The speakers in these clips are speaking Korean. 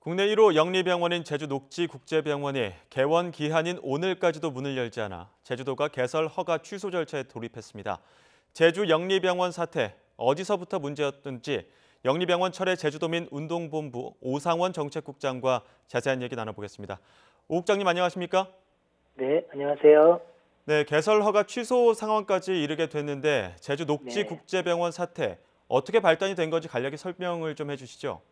국내 1호 영리병원인 제주 녹지국제병원이 개원 기한인 오늘까지도 문을 열지 않아 제주도가 개설 허가 취소 절차에 돌입했습니다. 제주 영리병원 사태, 어디서부터 문제였던지 영리병원 철회 제주도민 운동본부 오상원 정책국장과 자세한 얘기 나눠보겠습니다. 오 국장님 안녕하십니까? 네, 안녕하세요. 네, 개설 허가 취소 상황까지 이르게 됐는데 제주 네, 녹지국제병원 사태 어떻게 발단이 된 건지 간략히 설명을 좀 해주시죠.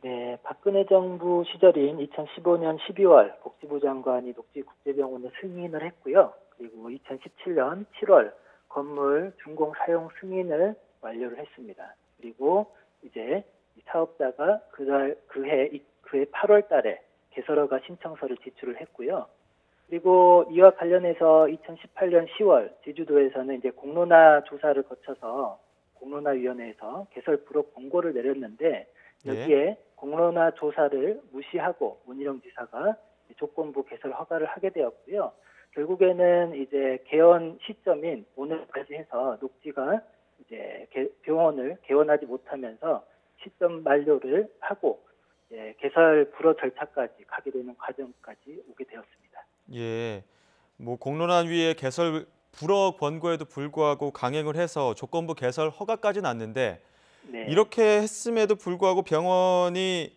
네, 박근혜 정부 시절인 2015년 12월 복지부 장관이 녹지국제병원을 승인을 했고요. 그리고 2017년 7월 건물 준공 사용 승인을 완료를 했습니다. 그리고 이제 이 사업자가 그해 8월 달에 개설허가 신청서를 제출을 했고요. 그리고 이와 관련해서 2018년 10월 제주도에서는 이제 공론화 조사를 거쳐서 공론화위원회에서 개설 불허 공고를 내렸는데 예. 여기에 공론화 조사를 무시하고 문희룡 지사가 조건부 개설 허가를 하게 되었고요. 결국에는 이제 개원 시점인 오늘까지 해서 녹지가 이제 병원을 개원하지 못하면서 시점 만료를 하고 개설 불허 절차까지 가게 되는 과정까지 오게 되었습니다. 예, 공론화위의 개설 불허 권고에도 불구하고 강행을 해서 조건부 개설 허가까지 났는데 네. 이렇게 했음에도 불구하고 병원이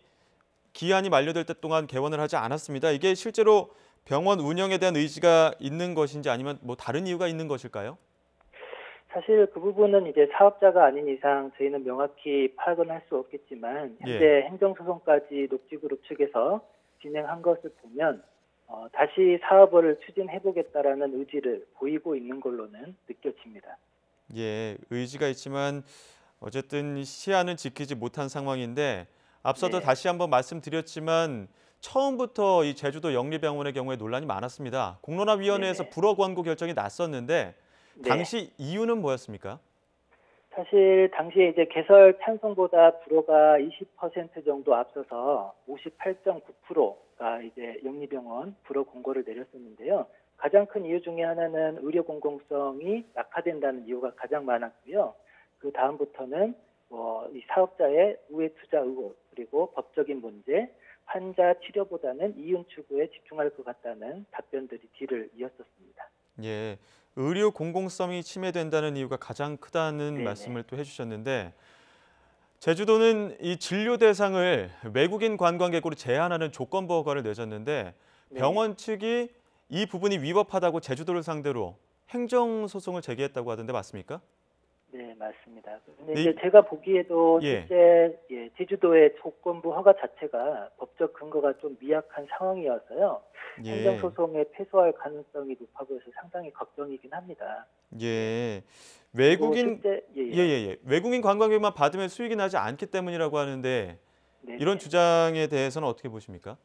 기한이 만료될 때 동안 개원을 하지 않았습니다. 이게 실제로 병원 운영에 대한 의지가 있는 것인지 아니면 다른 이유가 있는 것일까요? 사실 그 부분은 이제 사업자가 아닌 이상 저희는 명확히 파악은 할 수 없겠지만 예. 현재 행정소송까지 녹지그룹 측에서 진행한 것을 보면 다시 사업을 추진해보겠다라는 의지를 보이고 있는 걸로는 느껴집니다. 예, 의지가 있지만 어쨌든 시한은 지키지 못한 상황인데 앞서도 네, 다시 한번 말씀드렸지만 처음부터 이 제주도 영리병원의 경우에 논란이 많았습니다. 공론화위원회에서 네네. 불허 권고 결정이 났었는데 네. 당시 이유는 뭐였습니까? 사실 당시에 이제 개설 찬성보다 불허가 20% 정도 앞서서 58.9%가 이제 영리병원 불허 공고를 내렸었는데요. 가장 큰 이유 중에 하나는 의료 공공성이 약화된다는 이유가 가장 많았고요. 그 다음부터는 이 사업자의 우회 투자 의혹 그리고 법적인 문제, 환자 치료보다는 이윤 추구에 집중할 것 같다는 답변들이 뒤를 이었었습니다. 예, 의료 공공성이 침해된다는 이유가 가장 크다는 네네. 말씀을 또 해주셨는데 제주도는 이 진료 대상을 외국인 관광객으로 제한하는 조건부 허가를 내줬는데 네. 병원 측이 이 부분이 위법하다고 제주도를 상대로 행정소송을 제기했다고 하던데 맞습니까? 네, 맞습니다. 근데 네, 이제 제가 보기에도 예, 실제 제주도의 조건부 허가 자체가 법적 근거가 좀 미약한 상황이어서요. 예, 행정소송에 패소할 가능성이 높아 보여서 상당히 걱정이긴 합니다. 네. 예. 그리고 외국인 실제 예. 예예예. 외국인 관광객만 받으면 수익이 나지 않기 때문이라고 하는데 이런 네네. 주장에 대해서는 어떻게 보십니까?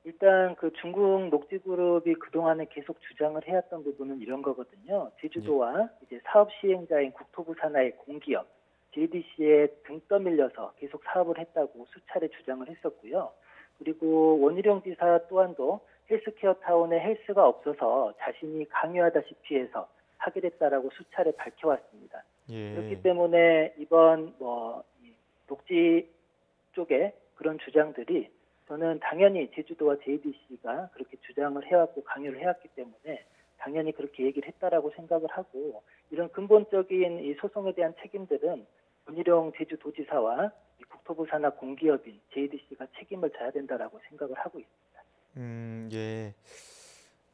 일단 그 중국 녹지그룹이 그동안에 계속 주장을 해왔던 부분은 이런 거거든요. 예, 제주도와 이제 사업 시행자인 국토부 산하의 공기업 JDC에 등 떠밀려서 계속 사업을 했다고 수차례 주장을 했었고요. 그리고 원희룡 지사 또한도 헬스케어 타운에 헬스가 없어서 자신이 강요하다시피 해서 하게 됐다라고 수차례 밝혀왔습니다. 그렇기 예. 때문에 이번 이 녹지 쪽에 그런 주장들이 저는 당연히 제주도와 JDC가 그렇게 주장을 해왔고 강요를 해왔기 때문에 당연히 그렇게 얘기를 했다라고 생각을 하고 이런 근본적인 이 소송에 대한 책임들은 문희룡 제주도지사와 이 국토부 산하 공기업인 JDC가 책임을 져야 된다라고 생각을 하고 있습니다. 예.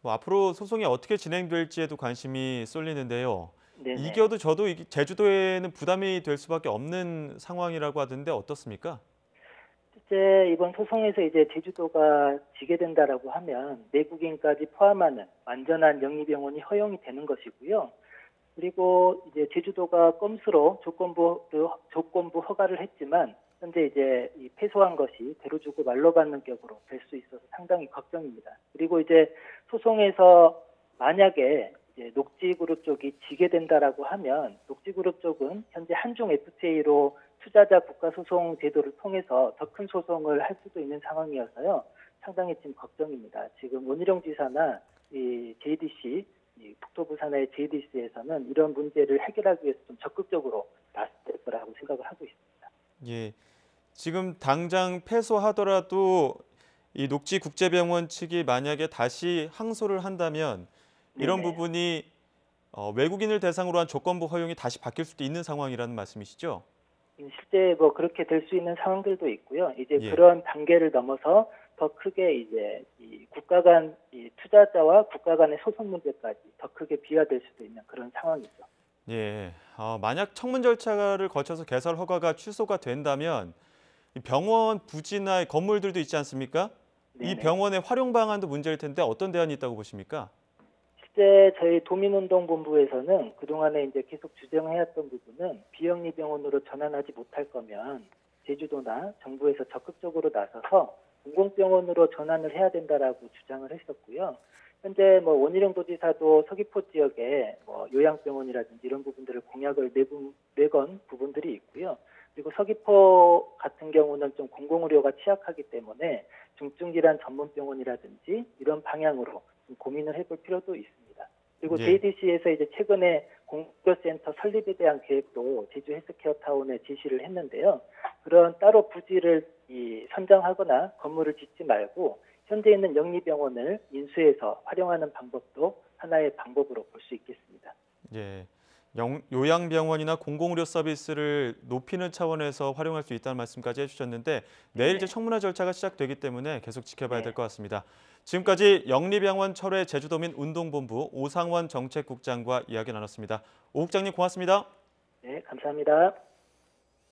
앞으로 소송이 어떻게 진행될지에도 관심이 쏠리는데요. 네네. 이겨도 저도 제주도에는 부담이 될 수밖에 없는 상황이라고 하던데 어떻습니까? 실제 이번 소송에서 이제 제주도가 지게 된다라고 하면 내국인까지 포함하는 완전한 영리병원이 허용이 되는 것이고요. 그리고 이제 제주도가 꼼수로 조건부 허가를 했지만 현재 이제 이 패소한 것이 대로 주고 말로 받는 격으로 될 수 있어서 상당히 걱정입니다. 그리고 이제 소송에서 만약에 이제 녹지그룹 쪽이 지게 된다라고 하면 녹지그룹 쪽은 현재 한중 FTA로 투자자 국가소송 제도를 통해서 더 큰 소송을 할 수도 있는 상황이어서요. 상당히 지금 걱정입니다. 지금 원희룡 지사나 이 JDC 이 국토부 산하의 JDC에서는 이런 문제를 해결하기 위해서 좀 적극적으로 나설 거라고 생각을 하고 있습니다. 예. 지금 당장 패소하더라도 이 녹지국제병원 측이 만약에 다시 항소를 한다면 이런 네네. 부분이 외국인을 대상으로 한 조건부 허용이 다시 바뀔 수도 있는 상황이라는 말씀이시죠? 실제 뭐 그렇게 될 수 있는 상황들도 있고요. 이제 예. 그런 단계를 넘어서 더 크게 이제 이 국가 간 이 투자자와 국가 간의 소송 문제까지 더 크게 비화될 수도 있는 그런 상황이죠. 예. 만약 청문 절차를 거쳐서 개설 허가가 취소가 된다면 이 병원 부지나 건물들도 있지 않습니까? 이 네네. 병원의 활용 방안도 문제일 텐데 어떤 대안이 있다고 보십니까? 실제 저희 도민운동본부에서는 그동안에 이제 계속 주장해왔던 부분은 비영리병원으로 전환하지 못할 거면 제주도나 정부에서 적극적으로 나서서 공공병원으로 전환을 해야 된다라고 주장을 했었고요. 현재 뭐 원희룡 도지사도 서귀포 지역에 뭐 요양병원이라든지 이런 부분들을 공약을 내건 부분들이 있고요. 그리고 서귀포 같은 경우는 좀 공공의료가 취약하기 때문에 중증질환 전문병원이라든지 이런 방향으로 좀 고민을 해볼 필요도 있습니다. 그리고 예. JDC에서 이제 최근에 공교센터 설립에 대한 계획도 제주 헬스케어타운에 제시를 했는데요. 그런 따로 부지를 선정하거나 건물을 짓지 말고 현재 있는 영리병원을 인수해서 활용하는 방법도 하나의 방법으로 볼 수 있겠습니다. 예. 요양병원이나 공공의료 서비스를 높이는 차원에서 활용할 수 있다는 말씀까지 해주셨는데 내일 이제 네네. 청문회 절차가 시작되기 때문에 계속 지켜봐야 될 네. 것 같습니다. 지금까지 영리병원 철회 제주도민 운동본부 오상원 정책국장과 이야기 나눴습니다. 오 국장님 고맙습니다. 네, 감사합니다.